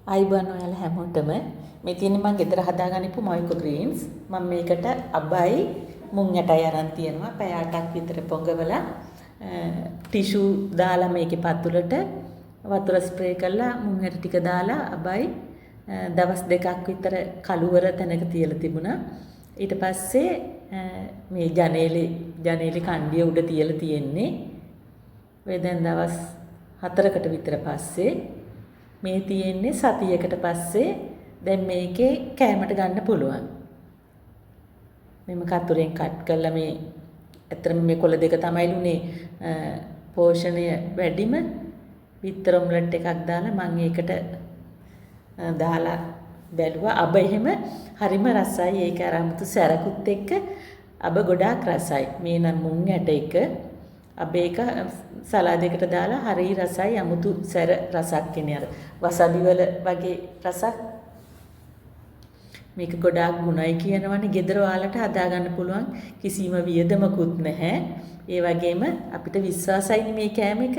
අයිබෝන් ඔයාලා හැමෝටම මේ තියෙන්නේ මම ගෙදර හදාගන්නපු මොයිකෝ ග්‍රීන්ස් මම මේකට අබයි මුං යටයි අරන් තියනවා පැය 8ක් විතර පොඟවලා ටිෂු දාලා මේකේ පතුලට වතුර ස්ප්‍රේ කරලා මුං යට ටික දාලා අබයි දවස් දෙකක් විතර කළුවර තැනක තියලා තිබුණා ඊට පස්සේ මේ ජනේලේ කණ්ඩිය උඩ තියලා තියෙන්නේ ඔය දැන් දවස් 4කට විතර පස්සේ මේ තියෙන්නේ සතියකට පස්සේ දැන් මේකේ කෑමට ගන්න පුළුවන්. මෙම කතුරෙන් කට් කරලා මේ ඇත්තටම මේ කොළ දෙක තමයිලුනේ පෝෂණය වැඩිම විතර ඔම්ලට් එකක් දාලා මම ඒකට දාලා බැලුවා අබ එහෙම හරිම රසයි ඒක අරමුතු සැරකුත් එක්ක අබ ගොඩාක් රසයි මේ නම් මුං ඇට එක අබ එක සලාදයකට දාලා හරි රසයි අමුතු සැර රසක් එන්නේ අර වසබි වල වගේ රසක් මේක ගොඩාක් ගුණයි කියනවනේ ගෙදර ඔයාලට හදා ගන්න පුළුවන් කිසිම වියදමකුත් නැහැ ඒ වගේම අපිට විශ්වාසයිනේ මේ කෑම එක